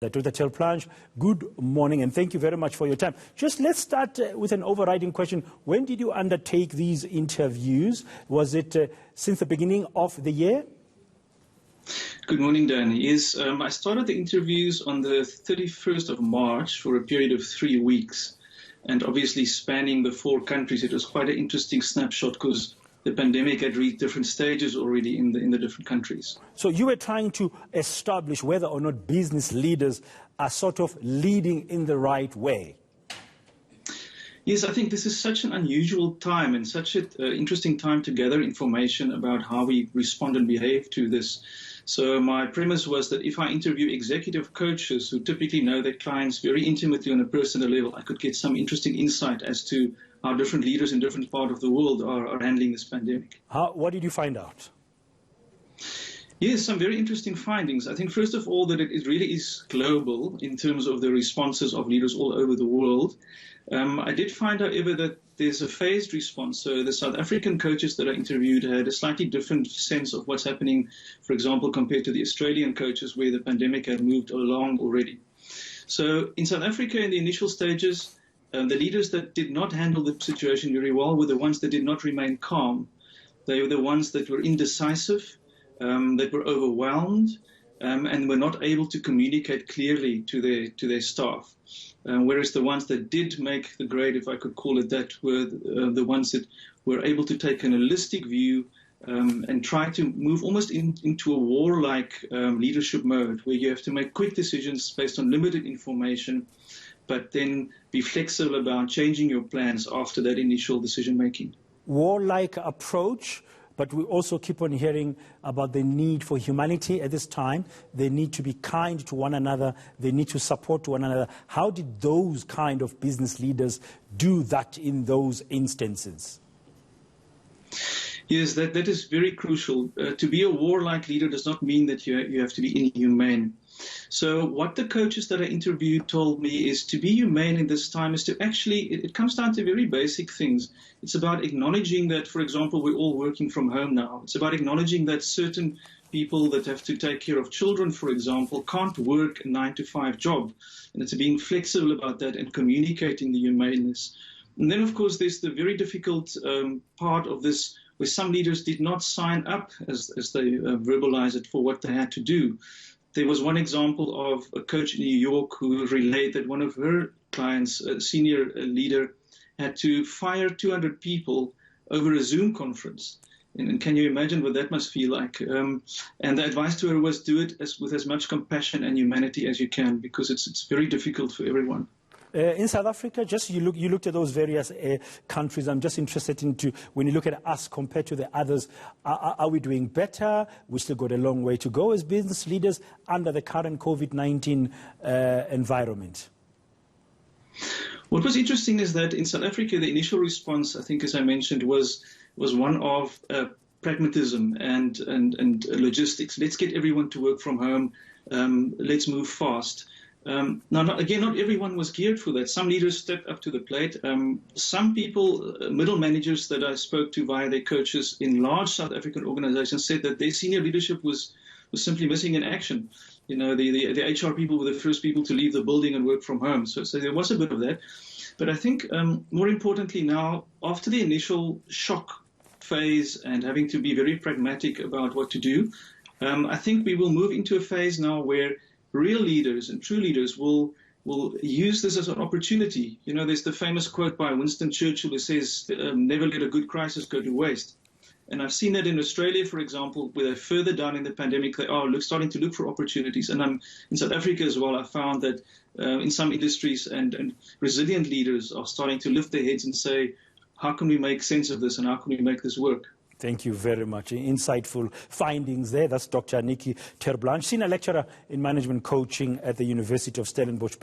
Dr. Terblanche, good morning and thank you very much for your time. Just let's start with an overriding question. When did you undertake these interviews? Was it since the beginning of the year? Good morning, Dan. Yes, I started the interviews on the 31st of March for a period of 3 weeks. And obviously spanning the 4 countries, it was quite an interesting snapshot because the pandemic had reached different stages already in the different countries. So you were trying to establish whether or not business leaders are sort of leading in the right way. Yes, I think this is such an unusual time and such an interesting time to gather information about how we respond and behave to this. So my premise was that if I interview executive coaches who typically know their clients very intimately on a personal level, I could get some interesting insight as to how different leaders in different parts of the world are handling this pandemic. What did you find out? Yes, some very interesting findings. I think, first of all, that it really is global in terms of the responses of leaders all over the world. I did find, however, that there's a phased response. So the South African coaches that I interviewed had a slightly different sense of what's happening, for example, compared to the Australian coaches where the pandemic had moved along already. So in South Africa, in the initial stages, the leaders that did not handle the situation very well were the ones that did not remain calm. They were the ones that were indecisive, that were overwhelmed, and were not able to communicate clearly to their staff. Whereas the ones that did make the grade, if I could call it that, were the ones that were able to take an holistic view and try to move almost into a warlike leadership mode, where you have to make quick decisions based on limited information, but then be flexible about changing your plans after that initial decision-making. Warlike approach, but we also keep on hearing about the need for humanity at this time. They need to be kind to one another. They need to support one another. How did those kind of business leaders do that in those instances? Yes, that is very crucial. To be a warlike leader does not mean that you have to be inhumane. So what the coaches that I interviewed told me is to be humane in this time is to actually, it comes down to very basic things. It's about acknowledging that, for example, we're all working from home now. It's about acknowledging that certain people that have to take care of children, for example, can't work a 9-to-5 job. And it's being flexible about that and communicating the humaneness. And then, of course, there's the very difficult part of this where some leaders did not sign up, as they verbalize it, for what they had to do. There was one example of a coach in New York who relayed that one of her clients, a senior leader, had to fire 200 people over a Zoom conference. And can you imagine what that must feel like? And the advice to her was do it with as much compassion and humanity as you can, because it's very difficult for everyone. In South Africa, just you looked at those various countries. I'm just interested into, when you look at us compared to the others, are we doing better? We still got a long way to go as business leaders under the current COVID-19 environment. What was interesting is that in South Africa, the initial response, I think, as I mentioned, was one of pragmatism and logistics. Let's get everyone to work from home. Let's move fast. Now, again, not everyone was geared for that. Some leaders stepped up to the plate. Some people, middle managers that I spoke to via their coaches in large South African organizations, said that their senior leadership was simply missing in action. You know, the HR people were the first people to leave the building and work from home. So there was a bit of that. But I think more importantly now, after the initial shock phase and having to be very pragmatic about what to do, I think we will move into a phase now where real leaders and true leaders will use this as an opportunity. You know, there's the famous quote by Winston Churchill who says, never let a good crisis go to waste. And I've seen that in Australia, for example, where they're further down in the pandemic, they are starting to look for opportunities. And in South Africa as well, I found that in some industries and resilient leaders are starting to lift their heads and say, how can we make sense of this and how can we make this work? Thank you very much. Insightful findings there. That's Dr. Nicky Terblanche, Senior Lecturer in Management Coaching at the University of Stellenbosch.